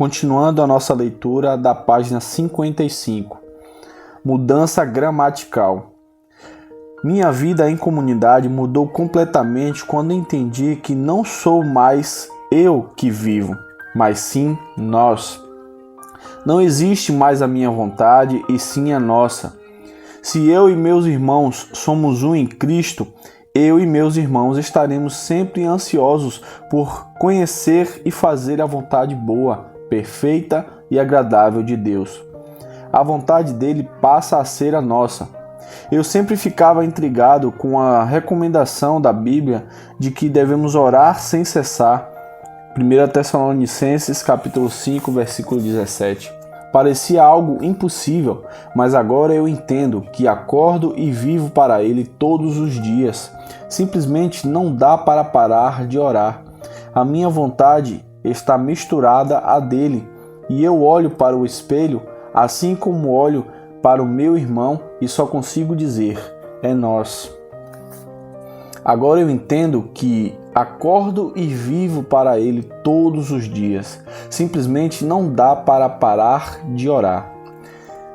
Continuando a nossa leitura da página 55. Mudança gramatical. Minha vida em comunidade mudou completamente quando entendi que não sou mais eu que vivo, mas sim nós. Não existe mais a minha vontade e sim a nossa. Se eu e meus irmãos somos um em Cristo, eu e meus irmãos estaremos sempre ansiosos por conhecer e fazer a vontade boa, perfeita e agradável de Deus. A vontade dele passa a ser a nossa. Eu sempre ficava intrigado com a recomendação da Bíblia de que devemos orar sem cessar. 1 Tessalonicenses capítulo 5, versículo 17. Parecia algo impossível, mas agora eu entendo que acordo e vivo para Ele todos os dias. Simplesmente não dá para parar de orar. A minha vontade está misturada à dele, e eu olho para o espelho, assim como olho para o meu irmão, e só consigo dizer: é nós. Agora eu entendo que acordo e vivo para Ele todos os dias. Simplesmente não dá para parar de orar.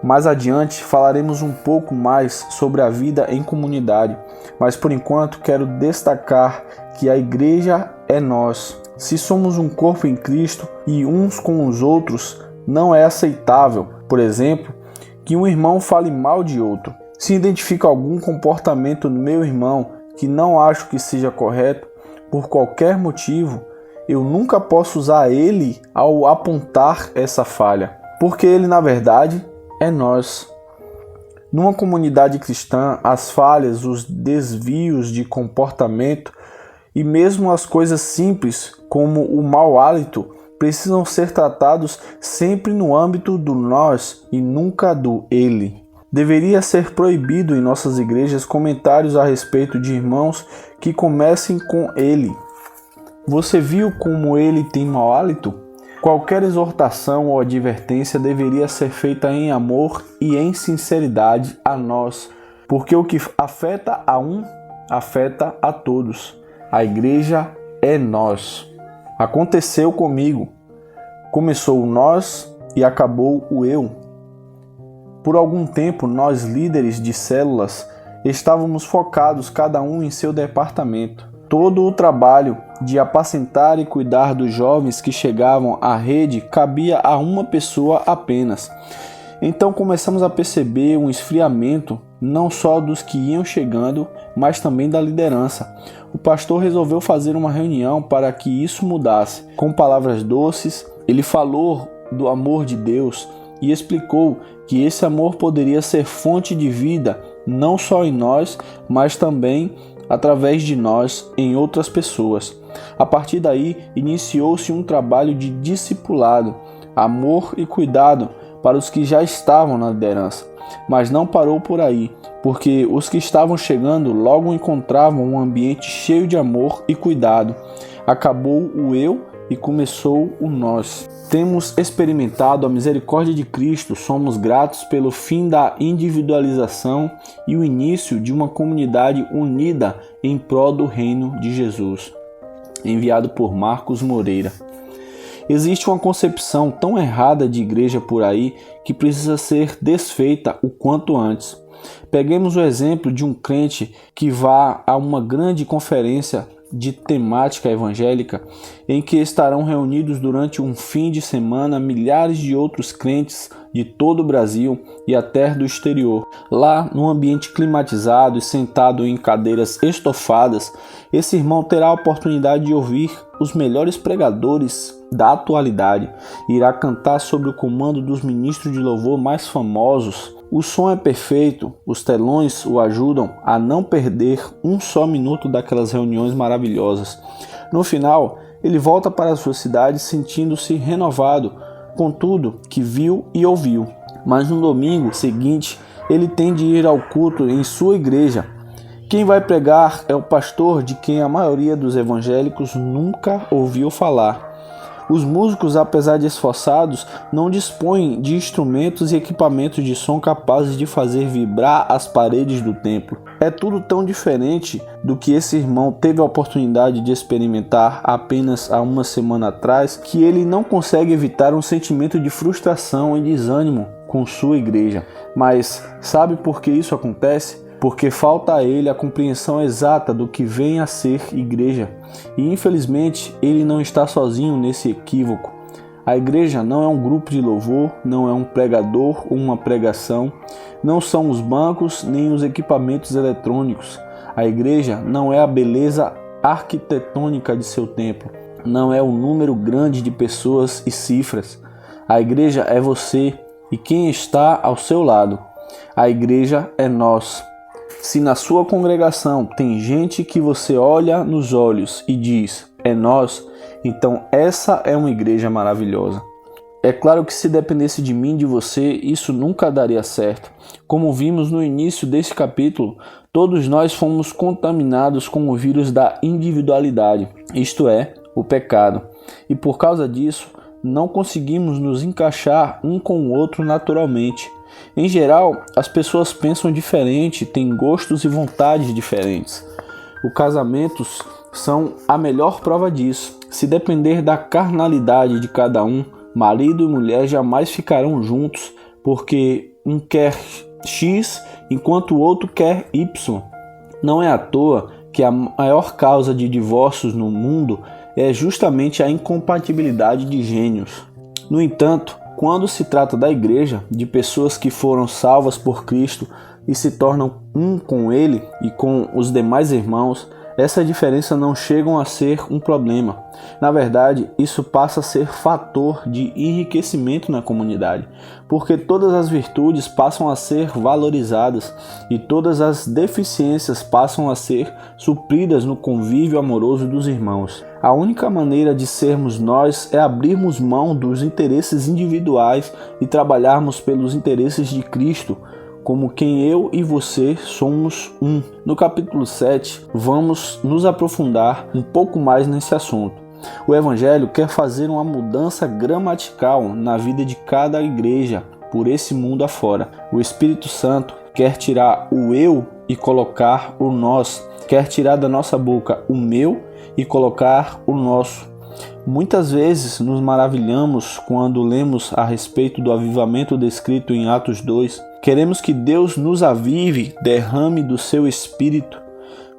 Mais adiante falaremos um pouco mais sobre a vida em comunidade, mas por enquanto quero destacar que a igreja é nós. Se somos um corpo em Cristo e uns com os outros, não é aceitável, por exemplo, que um irmão fale mal de outro. Se identifico algum comportamento no meu irmão que não acho que seja correto, por qualquer motivo, eu nunca posso usar ele ao apontar essa falha, porque ele, na verdade, é nós. Numa comunidade cristã, as falhas, os desvios de comportamento e mesmo as coisas simples, como o mau hálito, precisam ser tratados sempre no âmbito do nós e nunca do ele. Deveria ser proibido em nossas igrejas comentários a respeito de irmãos que comecem com ele. Você viu como ele tem mau hálito? Qualquer exortação ou advertência deveria ser feita em amor e em sinceridade a nós, porque o que afeta a um, afeta a todos. A igreja é nós. Aconteceu comigo. Começou o nós e acabou o eu. Por algum tempo, nós líderes de células estávamos focados cada um em seu departamento. Todo o trabalho de apacentar e cuidar dos jovens que chegavam à rede cabia a uma pessoa apenas. Então começamos a perceber um esfriamento, não só dos que iam chegando, mas também da liderança. O pastor resolveu fazer uma reunião para que isso mudasse. Com palavras doces, ele falou do amor de Deus e explicou que esse amor poderia ser fonte de vida, não só em nós, mas também através de nós em outras pessoas. A partir daí, iniciou-se um trabalho de discipulado, amor e cuidado para os que já estavam na liderança. Mas não parou por aí, porque os que estavam chegando logo encontravam um ambiente cheio de amor e cuidado. Acabou o eu e começou o nós. Temos experimentado a misericórdia de Cristo, somos gratos pelo fim da individualização e o início de uma comunidade unida em prol do reino de Jesus. Enviado por Marcos Moreira. Existe uma concepção tão errada de igreja por aí que precisa ser desfeita o quanto antes. Peguemos o exemplo de um crente que vá a uma grande conferência de temática evangélica, em que estarão reunidos durante um fim de semana milhares de outros crentes de todo o Brasil e até do exterior. Lá, num ambiente climatizado e sentado em cadeiras estofadas, esse irmão terá a oportunidade de ouvir os melhores pregadores da atualidade, irá cantar sob o comando dos ministros de louvor mais famosos. O som é perfeito, os telões o ajudam a não perder um só minuto daquelas reuniões maravilhosas. No final, ele volta para a sua cidade sentindo-se renovado com tudo que viu e ouviu. Mas no domingo seguinte, ele tem de ir ao culto em sua igreja. Quem vai pregar é o pastor de quem a maioria dos evangélicos nunca ouviu falar. Os músicos, apesar de esforçados, não dispõem de instrumentos e equipamentos de som capazes de fazer vibrar as paredes do templo. É tudo tão diferente do que esse irmão teve a oportunidade de experimentar apenas há uma semana atrás, que ele não consegue evitar um sentimento de frustração e desânimo com sua igreja. Mas sabe por que isso acontece? Porque falta a ele a compreensão exata do que vem a ser igreja. E infelizmente ele não está sozinho nesse equívoco. A igreja não é um grupo de louvor, não é um pregador ou uma pregação, não são os bancos nem os equipamentos eletrônicos. A igreja não é a beleza arquitetônica de seu templo, não é o número grande de pessoas e cifras. A igreja é você e quem está ao seu lado. A igreja é nós. Se na sua congregação tem gente que você olha nos olhos e diz, é nós, então essa é uma igreja maravilhosa. É claro que se dependesse de mim e de você, isso nunca daria certo. Como vimos no início desse capítulo, todos nós fomos contaminados com o vírus da individualidade, isto é, o pecado. E por causa disso, não conseguimos nos encaixar um com o outro naturalmente. Em geral, as pessoas pensam diferente, têm gostos e vontades diferentes. Os casamentos são a melhor prova disso. Se depender da carnalidade de cada um, marido e mulher jamais ficarão juntos, porque um quer X enquanto o outro quer Y. Não é à toa que a maior causa de divórcios no mundo é justamente a incompatibilidade de gênios. No entanto, quando se trata da igreja, de pessoas que foram salvas por Cristo e se tornam um com Ele e com os demais irmãos, essa diferença não chega a ser um problema. Na verdade, isso passa a ser fator de enriquecimento na comunidade, porque todas as virtudes passam a ser valorizadas e todas as deficiências passam a ser supridas no convívio amoroso dos irmãos. A única maneira de sermos nós é abrirmos mão dos interesses individuais e trabalharmos pelos interesses de Cristo, como quem eu e você somos um. No capítulo 7, vamos nos aprofundar um pouco mais nesse assunto. O Evangelho quer fazer uma mudança gramatical na vida de cada igreja por esse mundo afora. O Espírito Santo quer tirar o eu e colocar o nós, quer tirar da nossa boca o meu e colocar o nosso. Muitas vezes nos maravilhamos quando lemos a respeito do avivamento descrito em Atos 2. Queremos que Deus nos avive, derrame do seu Espírito.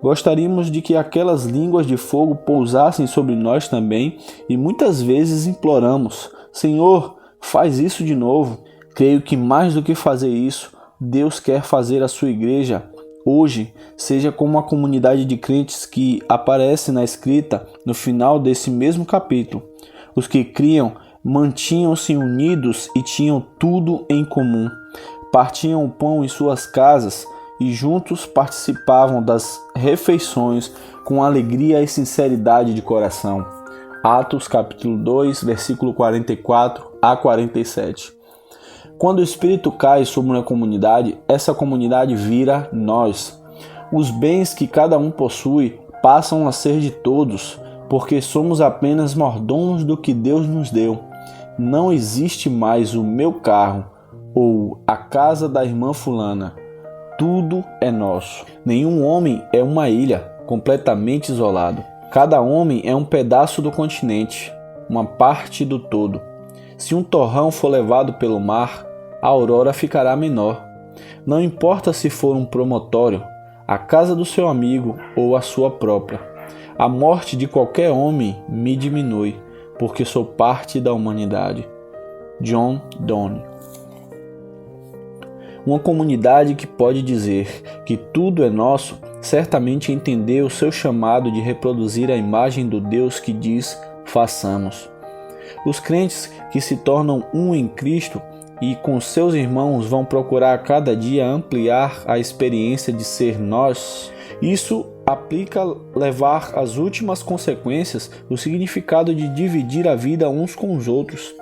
Gostaríamos de que aquelas línguas de fogo pousassem sobre nós também e muitas vezes imploramos, Senhor, faz isso de novo. Creio que mais do que fazer isso, Deus quer fazer a sua igreja hoje seja como a comunidade de crentes que aparece na escrita no final desse mesmo capítulo. Os que criam mantinham-se unidos e tinham tudo em comum. Partiam o pão em suas casas e juntos participavam das refeições com alegria e sinceridade de coração. Atos capítulo 2, versículo 44 a 47. Quando o Espírito cai sobre uma comunidade, essa comunidade vira nós. Os bens que cada um possui passam a ser de todos, porque somos apenas mordomos do que Deus nos deu. Não existe mais o meu carro ou a casa da irmã fulana. Tudo é nosso. Nenhum homem é uma ilha, completamente isolado. Cada homem é um pedaço do continente, uma parte do todo. Se um torrão for levado pelo mar, a aurora ficará menor. Não importa se for um promontório, a casa do seu amigo ou a sua própria. A morte de qualquer homem me diminui, porque sou parte da humanidade. John Donne. Uma comunidade que pode dizer que tudo é nosso, certamente entendeu o seu chamado de reproduzir a imagem do Deus que diz, façamos. Os crentes que se tornam um em Cristo e com seus irmãos vão procurar a cada dia ampliar a experiência de ser nós. Isso aplica levar às últimas consequências o significado de dividir a vida uns com os outros.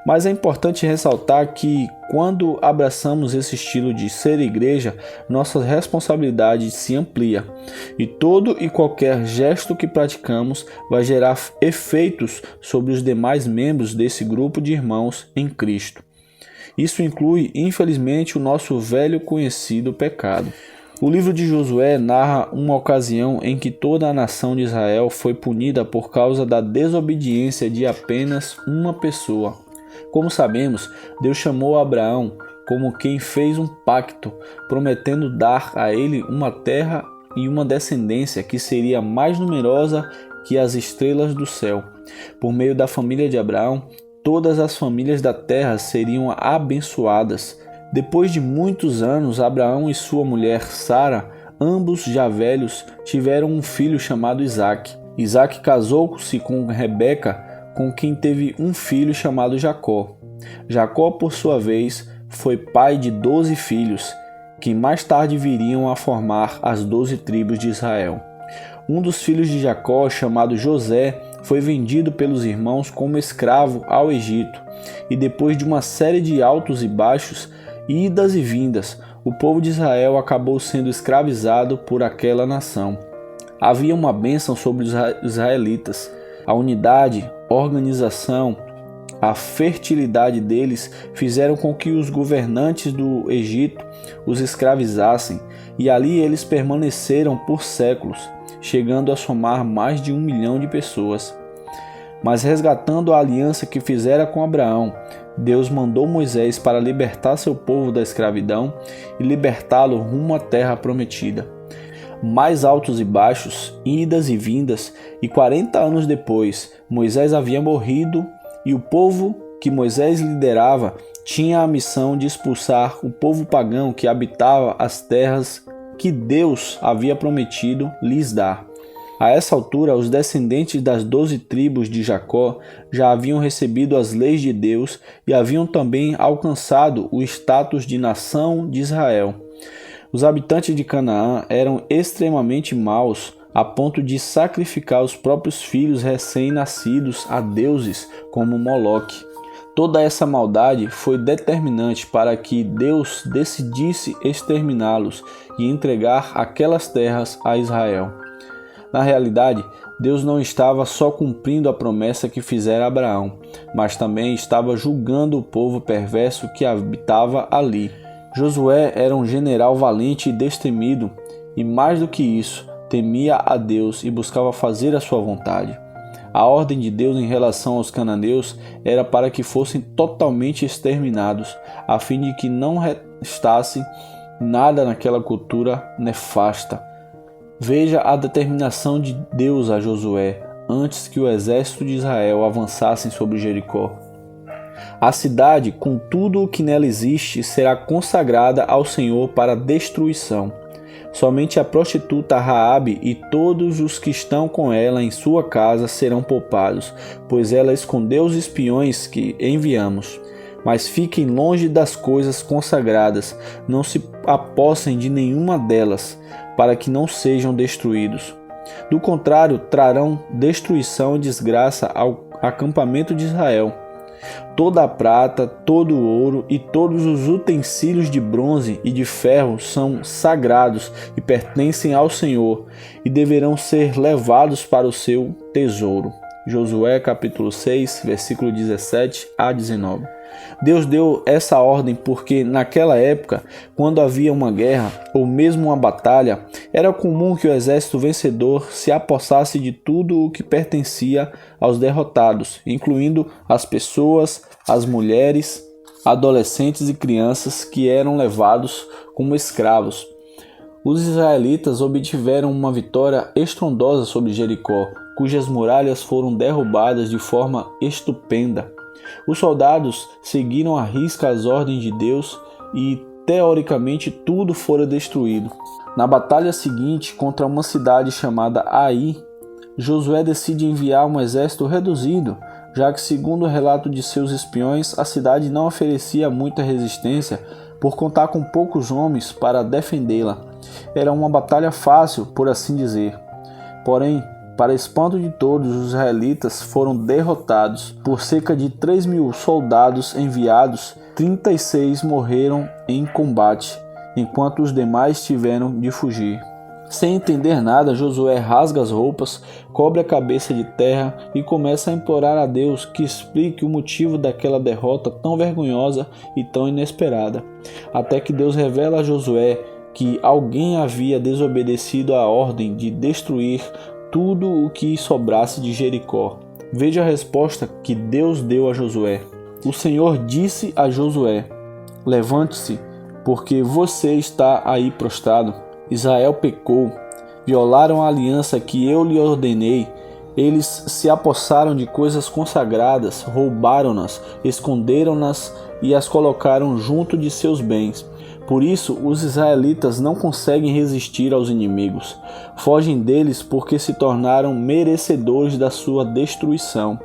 Mas é importante ressaltar que, quando abraçamos esse estilo de ser igreja, nossa responsabilidade se amplia e todo e qualquer gesto que praticamos vai gerar efeitos sobre os demais membros desse grupo de irmãos em Cristo. Isso inclui, infelizmente, o nosso velho conhecido pecado. O livro de Josué narra uma ocasião em que toda a nação de Israel foi punida por causa da desobediência de apenas uma pessoa. Como sabemos, Deus chamou Abraão como quem fez um pacto, prometendo dar a ele uma terra e uma descendência que seria mais numerosa que as estrelas do céu. Por meio da família de Abraão, todas as famílias da terra seriam abençoadas. Depois de muitos anos, Abraão e sua mulher Sara, ambos já velhos, tiveram um filho chamado Isaque. Isaque casou-se com Rebeca, com quem teve um filho chamado Jacó. Jacó, por sua vez, foi pai de 12 filhos, que mais tarde viriam a formar as 12 tribos de Israel. Um dos filhos de Jacó, chamado José, foi vendido pelos irmãos como escravo ao Egito, e depois de uma série de altos e baixos, idas e vindas, o povo de Israel acabou sendo escravizado por aquela nação. Havia uma bênção sobre os israelitas. A unidade, organização, a fertilidade deles fizeram com que os governantes do Egito os escravizassem, e ali eles permaneceram por séculos, chegando a somar mais de 1 milhão de pessoas. Mas resgatando a aliança que fizera com Abraão, Deus mandou Moisés para libertar seu povo da escravidão e libertá-lo rumo à terra prometida. Mais altos e baixos, idas e vindas, e 40 anos depois, Moisés havia morrido e o povo que Moisés liderava tinha a missão de expulsar o povo pagão que habitava as terras que Deus havia prometido lhes dar. A essa altura, os descendentes das 12 tribos de Jacó já haviam recebido as leis de Deus e haviam também alcançado o status de nação de Israel. Os habitantes de Canaã eram extremamente maus, a ponto de sacrificar os próprios filhos recém-nascidos a deuses como Moloque. Toda essa maldade foi determinante para que Deus decidisse exterminá-los e entregar aquelas terras a Israel. Na realidade, Deus não estava só cumprindo a promessa que fizera a Abraão, mas também estava julgando o povo perverso que habitava ali. Josué era um general valente e destemido, e mais do que isso, temia a Deus e buscava fazer a sua vontade. A ordem de Deus em relação aos cananeus era para que fossem totalmente exterminados, a fim de que não restasse nada naquela cultura nefasta. Veja a determinação de Deus a Josué antes que o exército de Israel avançasse sobre Jericó. A cidade, com tudo o que nela existe, será consagrada ao Senhor para destruição. Somente a prostituta Raabe e todos os que estão com ela em sua casa serão poupados, pois ela escondeu os espiões que enviamos. Mas fiquem longe das coisas consagradas, não se apossem de nenhuma delas, para que não sejam destruídos. Do contrário, trarão destruição e desgraça ao acampamento de Israel. Toda a prata, todo o ouro e todos os utensílios de bronze e de ferro são sagrados e pertencem ao Senhor e deverão ser levados para o seu tesouro. Josué capítulo 6, versículo 17 a 19. Deus deu essa ordem porque naquela época, quando havia uma guerra ou mesmo uma batalha, era comum que o exército vencedor se apossasse de tudo o que pertencia aos derrotados, incluindo as pessoas, as mulheres, adolescentes e crianças que eram levados como escravos. Os israelitas obtiveram uma vitória estrondosa sobre Jericó, cujas muralhas foram derrubadas de forma estupenda. Os soldados seguiram à risca as ordens de Deus e, teoricamente, tudo fora destruído. Na batalha seguinte, contra uma cidade chamada Ai, Josué decide enviar um exército reduzido, já que, segundo o relato de seus espiões, a cidade não oferecia muita resistência por contar com poucos homens para defendê-la. Era uma batalha fácil, por assim dizer. Porém, Para espanto de todos, os israelitas foram derrotados. Por cerca de 3.000 soldados enviados, 36 morreram em combate, enquanto os demais tiveram de fugir. Sem entender nada, Josué rasga as roupas, cobre a cabeça de terra e começa a implorar a Deus que explique o motivo daquela derrota tão vergonhosa e tão inesperada. Até que Deus revela a Josué que alguém havia desobedecido a ordem de destruir tudo o que sobrasse de Jericó. Veja a resposta que Deus deu a Josué. O Senhor disse a Josué: levante-se, porque você está aí prostrado. Israel pecou, violaram a aliança que eu lhe ordenei. Eles se apossaram de coisas consagradas, roubaram-nas, esconderam-nas e as colocaram junto de seus bens. Por isso, os israelitas não conseguem resistir aos inimigos. Fogem deles porque se tornaram merecedores da sua destruição.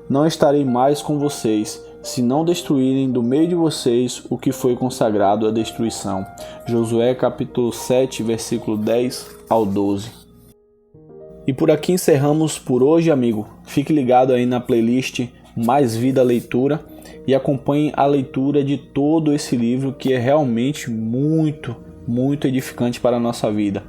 Não estarei mais com vocês, se não destruírem do meio de vocês o que foi consagrado à destruição. Josué capítulo 7, versículo 10 ao 12. E por aqui encerramos por hoje, amigo. Fique ligado aí na playlist Mais Vida Leitura e acompanhe a leitura de todo esse livro, que é realmente muito edificante para a nossa vida,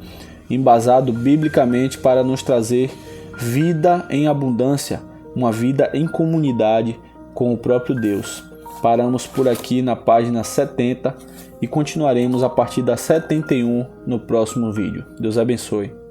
embasado biblicamente para nos trazer vida em abundância, uma vida em comunidade com o próprio Deus. Paramos por aqui na página 70 e continuaremos a partir da 71 no próximo vídeo. Deus abençoe.